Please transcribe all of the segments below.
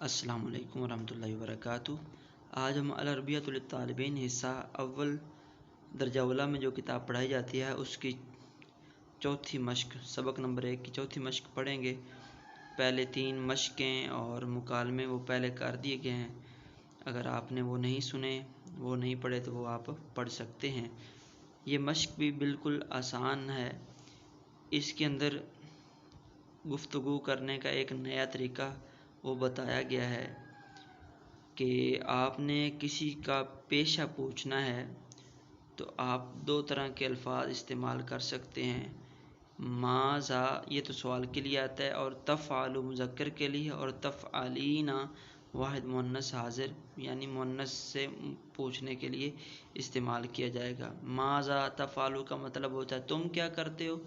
अस्सलाम वालेकुम वरहमतुल्लाहि वबरकातुहू। आज हम अल-अरबिय्यतु लित्तालिबीन हिस्सा अव्वल दर्जा औला में जो किताब पढ़ाई जाती है उसकी चौथी मश्क सबक नंबर 1 की चौथी मश्क पढ़ेंगे। पहले 3 मश्कें और मुकालमे वो पहले कर दिए गए हैं। अगर आपने वो नहीं सुने, वो नहीं पढ़े तो वो आप पढ़ सकते हैं। ये मश्क भी बिल्कुल आसान है। इसके अंदर गुफ्तगू करने का एक नया तरीका वो बताया गया है कि आपने किसी का पेशा पूछना है तो आप 2 तरह के अल्फाज इस्तेमाल कर सकते हैं। माज़ा ये तो सवाल के लिए आता है, और तफ़आलु मुज़क्कर के लिए, और तफ़आलीना वाहिद मुअन्नस हाज़िर यानी मुअन्नस से पूछने के लिए इस्तेमाल किया जाएगा। माज़ा तफ़आलु का मतलब होता है तुम क्या करते हो,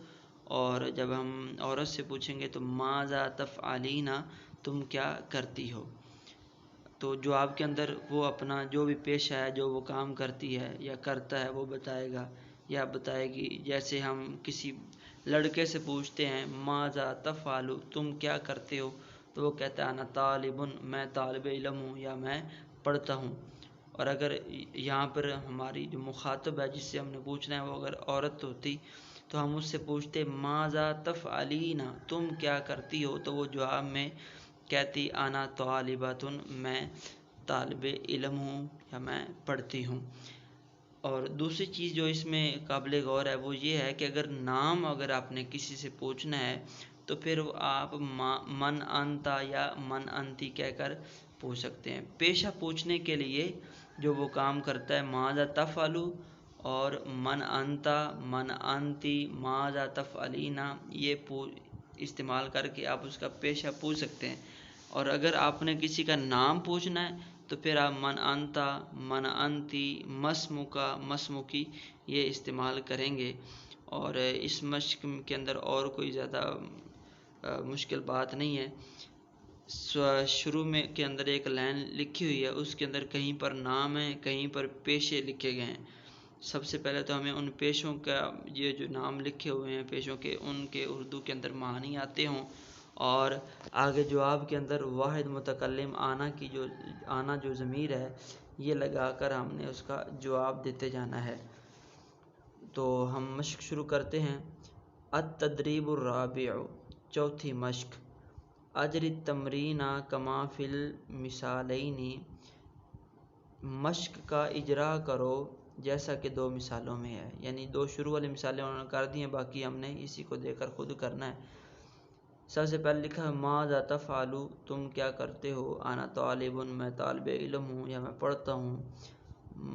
और जब हम औरत से पूछेंगे तो माज़ा तफ़आलीना तुम क्या करती हो। तो जवाब के अंदर वो अपना जो भी पेशा है, जो वो काम करती है या करता है, वो बताएगा या बताएगी। जैसे हम किसी लड़के से पूछते हैं माज़ा तफ़आलु तुम क्या करते हो, तो वो कहता है अना तालिबुन मैं तालिब इल्म हूँ या मैं पढ़ता हूँ। और अगर यहाँ पर हमारी जो मुखातब है जिससे हमने पूछना है वो अगर औरत होती तो हम उससे पूछते माज़ा तफ़अलीना तुम क्या करती हो, तो वो जवाब में कहती आना तालिबतुन मैं तालिब इल्म हूँ या मैं पढ़ती हूँ। और दूसरी चीज़ जो इसमें काबिल गौर है वो ये है कि अगर आपने किसी से पूछना है तो फिर आप मन अंता या मन अंती कहकर पूछ सकते हैं। पेशा पूछने के लिए जो वो काम करता है माज़ा तफ़अलु, और मन अंता मन अंती माज़ा तफ़अलीना ये इस्तेमाल करके आप उसका पेशा पूछ सकते हैं। और अगर आपने किसी का नाम पूछना है तो फिर आप मन अंता मन अंती मस्मुका मस्मुकी ये इस्तेमाल करेंगे। और इस मश्क के अंदर और कोई ज़्यादा मुश्किल बात नहीं है। शुरू में के अंदर एक लाइन लिखी हुई है, उसके अंदर कहीं पर नाम है, कहीं पर पेशे लिखे गए हैं। सबसे पहले तो हमें उन पेशों का ये जो नाम लिखे हुए हैं पेशों के, उनके उर्दू के अंदर मानी आते हों, और आगे जवाब के अंदर वाहिद मुतकल्लिम आना जो ज़मीर है ये लगाकर हमने उसका जवाब देते जाना है। तो हम मश्क शुरू करते हैं। अत-तदरीबुर राबिउ चौथी मश्क। अजरी तमरीना कमा फिल मिसालैनी मश्क का इजरा करो जैसा कि 2 मिसालों में है। यानी 2 शुरू वाली मिसालें उन्होंने कर दी हैं, बाकी हमने इसी को देखकर खुद करना है। सबसे पहले लिखा है माज़ा तफ़अलु तुम क्या करते हो, आना तालिबुन मैं तालिब इल्म हूँ या मैं पढ़ता हूँ।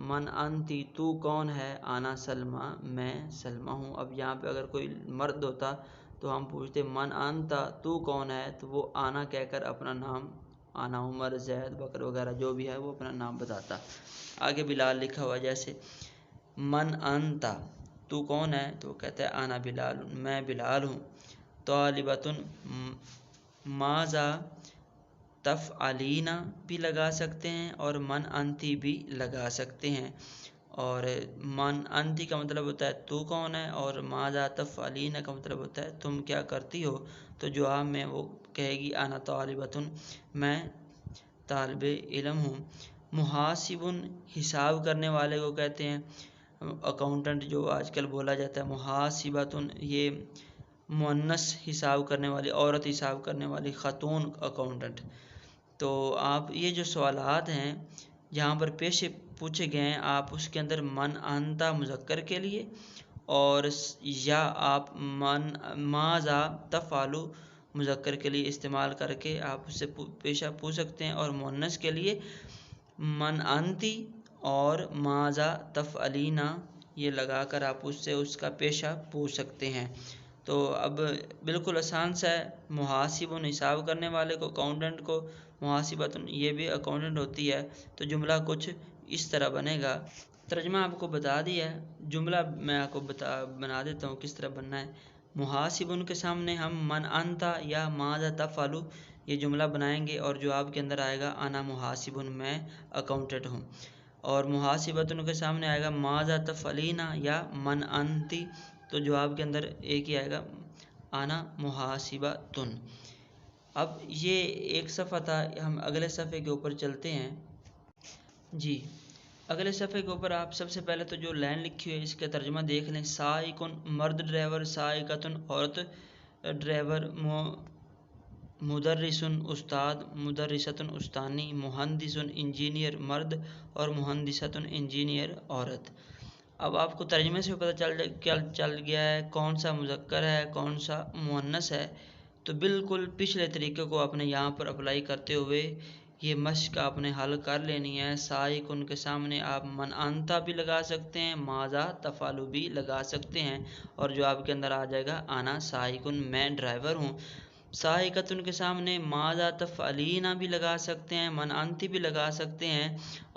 मन अंती तू कौन है, आना सलमा मैं सलमा हूँ। अब यहाँ पे अगर कोई मर्द होता तो हम पूछते मन अंता तू कौन है, तो वो आना कहकर अपना नाम, आना उमर जैद बकर वगैरह जो भी है वो अपना नाम बताता। आगे बिलाल लिखा हुआ जैसे मन अंता तू कौन है, तो कहता है आना बिलाल मैं बिलाल हूँ। तालिबतुन माज़ा तफ़अलीना भी लगा सकते हैं और मन अंती भी लगा सकते हैं। और मन अंती का मतलब होता है तू कौन है, और माज़ा तफ़अलीना का मतलब होता है तुम क्या करती हो। तो जवाब में वो कहेगी आना तालिबतुन मैं तालिब इल्म हूँ। मुहासिबुन हिसाब करने वाले को कहते हैं, अकाउंटेंट जो आजकल बोला जाता है। मुहासिबतुन ये मुअन्नस हिसाब करने वाली, औरत हिसाब करने वाली, ख़ातून अकाउंटेंट। तो आप ये जो सवालात हैं जहाँ पर पेशे पूछे गए हैं आप उसके अंदर मन अंता मुज़क्कर के लिए, और या आप मन माज़ा तफ़अलु मुज़क्कर के लिए इस्तेमाल करके आप उससे पेशा पूछ सकते हैं। और मुअन्नस के लिए मन अंती और माज़ा तफ़अलीना ये लगाकर आप उससे उसका पेशा पूछ सकते हैं। तो अब बिल्कुल आसान सा है। मुहासिबुन हिसाब करने वाले को, अकाउंटेंट को मुहासिबतुन ये भी अकाउंटेंट होती है। तो जुमला कुछ इस तरह बनेगा। तर्जमा आपको बता दिया है, जुमला मैं आपको बना देता हूँ किस तरह बनना है। मुहासिबुन के सामने हम मन अंता या माज़ा तफ़अलु ये जुमला बनाएंगे, और जवाब के अंदर आएगा आना मुहासिबुन मैं अकाउंटेंट हूँ। और मुहासिबतुन के सामने आएगा माज़ा तफ़अलीना या मन अंती, तो जवाब के अंदर एक ही आएगा आना मुहासिबतुन। اب یہ ایک صفحہ تھا، ہم اگلے صفحے کے اوپر چلتے ہیں جی۔ اگلے صفحے کے اوپر آپ سب سے پہلے تو جو لائن لکھی ہوئی ہے اس کا ترجمہ دیکھ لیں۔ سائقن مرد ڈرائیور، سائقتن عورت ڈرائیور، مدرسن استاد، مدرستن استانی، مہندسن انجینئر مرد اور مہندستن انجینئر عورت۔ اب آپ کو ترجمے سے پتہ چل گیا ہے کون سا مذکر ہے کون سا مؤنث ہے، تو بالکل پچھلے طریقے کو آپ نے یہاں پر اپلائی کرتے ہوئے یہ مشق آپ نے حل کر لینی ہے۔ سائقن کے سامنے آپ من انتا بھی لگا سکتے ہیں، ماذا تفعلوا بھی لگا سکتے ہیں، اور جو آپ کے اندر آ جائے گا انا سائقن، میں ڈرائیور ہوں۔ سائقتن کے سامنے ماذا تفعلین بھی لگا سکتے ہیں، من انتی بھی لگا سکتے ہیں،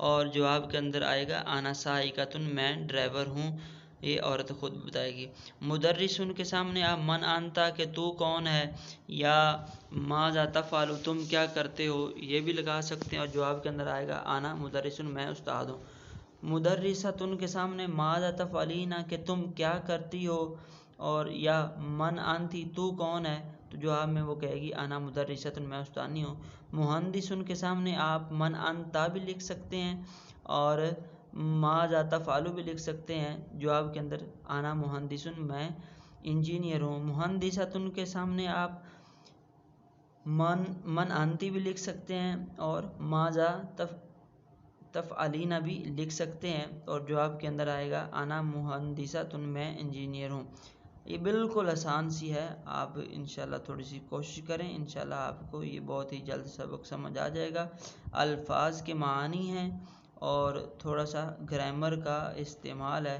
اور جو آپ کے اندر آئے گا انا سائقتن، میں ڈرائیور ہوں، یہ عورت خود بتائے گی۔ مدرسن کے سامنے آپ من انتا کہ تو کون ہے، یا ماذا تفعل تم کیا کرتے ہو، یہ بھی لگا سکتے ہیں، اور جو آپ کے اندر آئے گا انا مدرسن، میں استاد ہوں۔ مدرستن کے سامنے ماذا تفعلین کہ تم کیا کرتی ہو، اور یا من انتی تو کون ہے، تو جواب میں وہ کہے گی انا مدرستن، میں استانی ہوں۔ مہندسن کے سامنے آپ من انتا بھی لکھ سکتے ہیں اور ماذا تفعلوا بھی لکھ سکتے ہیں، جواب کے اندر انا مہندسن، میں انجینئر ہوں۔ مہندستن کے سامنے آپ من انتی بھی لکھ سکتے ہیں اور ماذا تفعلین بھی لکھ سکتے ہیں، اور جواب کے اندر آئے گا انا مہندستن، میں انجینئر ہوں۔ یہ بالکل آسان سی ہے، آپ انشاءاللہ تھوڑی سی کوشش کریں، انشاءاللہ آپ کو یہ بہت ہی جلد سبق سمجھ آ جائے گا۔ الفاظ کے معانی ہیں اور تھوڑا سا گرامر کا استعمال ہے۔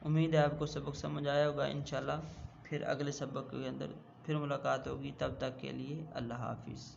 امید ہے آپ کو سبق سمجھ آیا ہوگا۔ انشاءاللہ پھر اگلے سبق کے اندر پھر ملاقات ہوگی، تب تک کے لیے اللہ حافظ۔